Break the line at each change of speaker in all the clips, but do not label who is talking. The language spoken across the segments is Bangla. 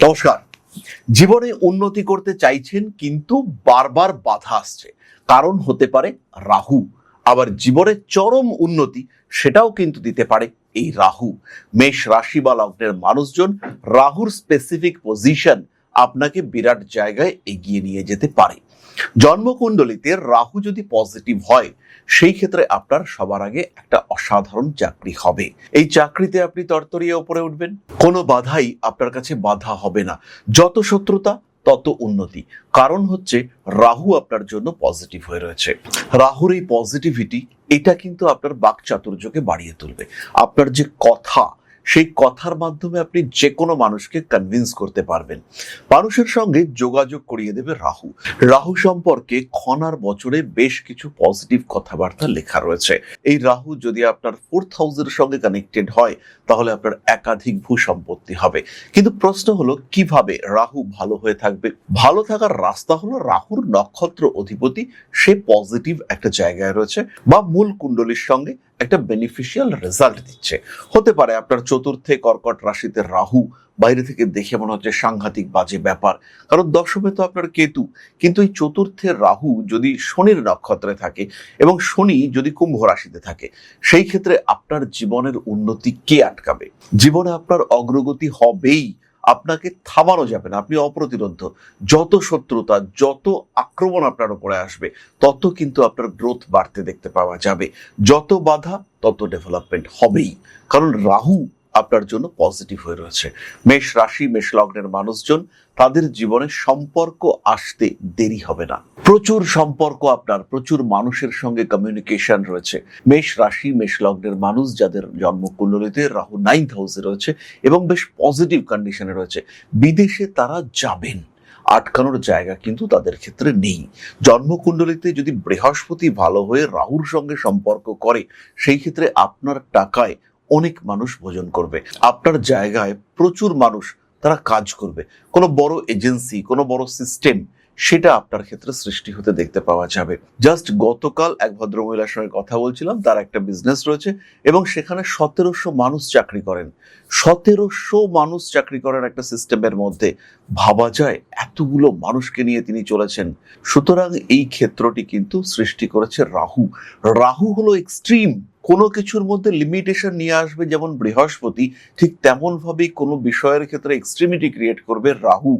নমস্কার। জীবনে উন্নতি করতে চাইছেন কিন্তু বারবার বাধা আসছে। কারণ হতে পারে রাহু। আবার জীবনের চরম উন্নতি সেটাও কিন্তু দিতে পারে এই রাহু। মেষ রাশি বা লগ্নের মানুষজন রাহুর স্পেসিফিক পজিশন আপনাকে বিরাট জায়গায় এগিয়ে নিয়ে যেতে পারে। জন্মকুণ্ডলিতে রাহু যদি পজিটিভ হয় সেই ক্ষেত্রে আপনার সবার আগে একটা অসাধারণ চাকরি হবে। এই চাকরিতে আপনি তরতরিয়ে উপরে উঠবেন, কোনো বাধাই আপনার কাছে বাধা হবে না। যত শত্রুতা তত উন্নতি। কারণ হচ্ছে রাহু আপনার জন্য পজিটিভ হয়ে রয়েছে। রাহুর এই পজিটিভিটি এটা কিন্তু আপনার বাকচাতুর্যকে বাড়িয়ে তুলবে। আপনার যে কথা, সেই কথার মাধ্যমে আপনি যে কোনো মানুষকে কনভিন্স করতে পারবেন। মানুষের সঙ্গে যোগাযোগ করিয়ে দেবে রাহু। রাহু সম্পর্কে খনার বছরে বেশ কিছু পজিটিভ কথাবার্তা লেখা রয়েছে। এই রাহু যদি আপনার 4th হাউসের সঙ্গে কানেক্টেড হয় তাহলে আপনার একাধিক ভূ সম্পত্তি হবে। কিন্তু প্রশ্ন হলো কিভাবে রাহু ভালো হয়ে থাকবে? ভালো থাকার রাস্তা হলো রাহুর নক্ষত্র অধিপতি সে পজিটিভ একটা জায়গায় রয়েছে বা মূল কুণ্ডলীর সঙ্গে একটা বেনিফিশিয়াল রেজাল্ট দিচ্ছে। হতে পারে আপনার চতুর্থে কর্কট রাশিতে রাহু, বাইরে থেকে দেখে মনে হচ্ছে সাংঘাতিক বাজে ব্যাপার, কারণ দশমে তো আপনার কেতু। কিন্তু এই চতুর্থে রাহু যদি শনির নক্ষত্রে থাকে এবং শনি যদি কুম্ভ রাশিতে থাকে, সেই ক্ষেত্রে আপনার জীবনের উন্নতি কে আটকাবে? জীবনে আপনার অগ্রগতি হবেই, আপনাকে থামানো যাবে না, আপনি অপ্রতিরোধ্য। যত শত্রুতা, যত আক্রমণ আপনার উপরে আসবে তত কিন্তু আপনার গ্রোথ বাড়তে দেখতে পাওয়া যাবে। যত বাধা তত ডেভেলপমেন্ট হবেই, কারণ রাহু আপনার জন্য পজিটিভ হয়ে রয়েছে। মেষ রাশি মেষ লগ্নের মানুষজন তাদের জীবনে সম্পর্ক আসতে দেরি হবে না। প্রচুর সম্পর্ক, আপনার প্রচুর মানুষের সঙ্গে কমিউনিকেশন রয়েছে। মেষ রাশি মেষ লগ্নের মানুষ যাদের জন্মকুণ্ডলিতে রাহু 9th হাউসে রয়েছে এবং বেশ পজিটিভ কন্ডিশনে রয়েছে, বিদেশে তারা যাবেন। আটকানোর জায়গা কিন্তু তাদের ক্ষেত্রে নেই। জন্মকুণ্ডলিতে যদি বৃহস্পতি ভালো হয়ে রাহুর সঙ্গে সম্পর্ক করে, সেই ক্ষেত্রে আপনার টাকায় অনেক মানুষ ভোজন করবে। আপনার জায়গায় প্রচুর মানুষ তারা কাজ করবে। কোনো বড় এজেন্সি, কোনো বড় সিস্টেম সেটা আপনার ক্ষেত্রে সৃষ্টি হতে দেখতে পাওয়া যাবে। জাস্ট গতকাল এক ভদ্রমহিলার সঙ্গে কথা বলছিলাম, তার একটা বিজনেস রয়েছে এবং সেখানে 1700 মানুষ চাকরি করেন। 1700 মানুষ চাকরি করেন একটা সিস্টেমের মধ্যে। ভাবা যায় এতগুলো মানুষকে নিয়ে তিনি চলেছেন। সুতরাং এই ক্ষেত্রটি কিন্তু সৃষ্টি করেছে রাহু। রাহু হলো এক্সট্রিম। কোনো কিছুর মধ্যে লিমিটেশন নিয়ে আসবে যেমন বৃহস্পতি, ঠিক তেমন ভাবেই কোনো বিষয়ের ক্ষেত্রে এক্সট্রিমিটি ক্রিয়েট করবে রাহু।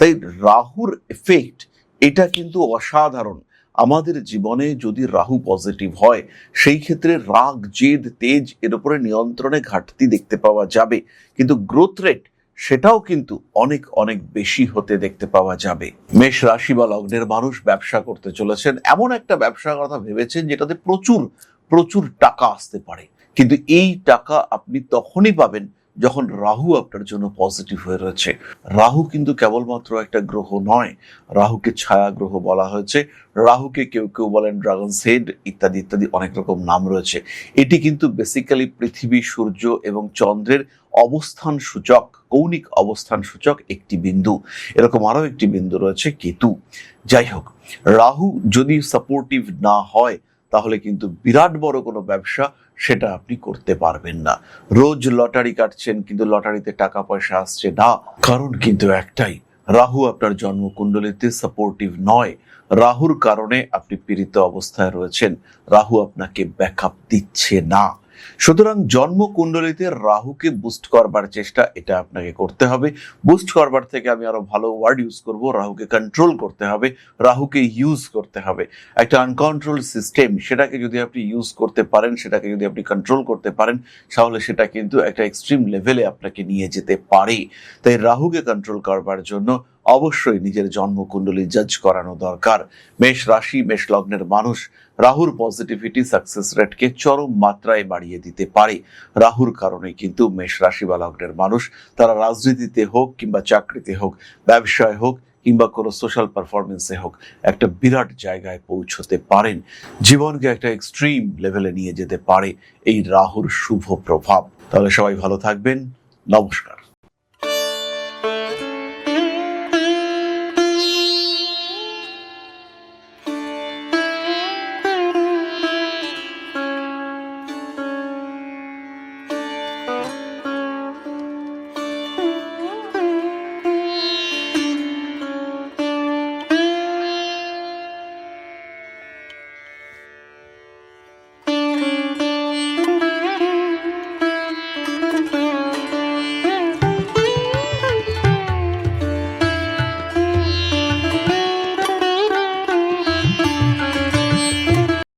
তাই রাহুর এফেক্ট এটা কিন্তু অসাধারণ। আমাদের জীবনে যদি রাহু পজিটিভ হয় সেই ক্ষেত্রে রাগ, জেদ, তেজ এর উপরে নিয়ন্ত্রণে ঘাটতি দেখতে পাওয়া যাবে, কিন্তু গ্রোথ রেট সেটাও কিন্তু অনেক অনেক বেশি হতে দেখতে পাওয়া যাবে। মেষ রাশি বা লগ্নের মানুষ ব্যবসা করতে চলেছেন, এমন একটা ব্যবসার কথা ভেবেছেন যেটাতে প্রচুর প্রচুর টাকা আসতে পারে। কিন্তু এই টাকা আপনি তখনই পাবেন যখন রাহু আপনার জন্য পজিটিভ হয়ে রয়েছে। রাহু কিন্তু কেবলমাত্র একটা গ্রহ নয়, রাহুকে ছায়া গ্রহ বলা হয়েছে। রাহুকে কেউ কেউ বলেন ড্রাগনস হেড ইত্যাদি ইত্যাদি অনেক রকম নাম রয়েছে। এটি কিন্তু বেসিক্যালি পৃথিবী, সূর্য এবং চন্দ্রের অবস্থান সূচক, কৌণিক অবস্থান সূচক একটি বিন্দু। এরকম আরো একটি বিন্দু রয়েছে কেতু। যাই হোক, রাহু যদি সাপোর্টিভ না হয় তাহলে কিন্তু বিরাট বড় কোনো ব্যবসা সেটা আপনি করতে পারবেন না। রোজ লটারি কাটছেন কিন্তু লটারিতে টাকা পয়সা আসছে না, কারণ কিন্তু একটাই, রাহু আপনার জন্মকুণ্ডলিতে সাপোর্টিভ নয়। রাহুর কারণে আপনি পীড়িত অবস্থায় রয়েছেন, রাহু আপনাকে ব্যাকআপ দিচ্ছে না। সুতরাং জন্মকুণ্ডলিতে রাহুকে বুস্ট করবার চেষ্টা এটা আপনাকে করতে হবে। বুস্ট করবার থেকে আমি আরো ভালো ওয়ার্ড ইউজ করব, রাহুকে কন্ট্রোল করতে হবে, রাহুকে ইউজ করতে হবে। একটা আনকন্ট্রোল সিস্টেম সেটাকে যদি আপনি ইউজ করতে পারেন, সেটাকে যদি আপনি কন্ট্রোল করতে পারেন, তাহলে সেটা কিন্তু একটা এক্সট্রিম লেভেলে আপনাকে নিয়ে যেতে পারে। তাই রাহুকে কন্ট্রোল করবার জন্য অবশ্যই নিজের জন্মকুণ্ডলী জাজ করানো দরকার। মেষ রাশি মেষ লগ্নের মানুষ রাহুর পজিটিভিটি সাকসেস রেটকে চরম মাত্রায় বাড়িয়ে দিতে পারে। রাহুর কারণে কিন্তু মেষ রাশি বা লগ্নের মানুষ তারা রাজনীতিতে হোক কিংবা চাকরিতে হোক, ব্যবসায় হোক কিংবা কোনো সোশ্যাল পারফরমেন্সে হোক, একটা বিরাট জায়গায় পৌঁছতে পারেন। জীবনকে একটা এক্সট্রিম লেভেলে নিয়ে যেতে পারে এই রাহুর শুভ প্রভাব। তাহলে সবাই ভালো থাকবেন। নমস্কার।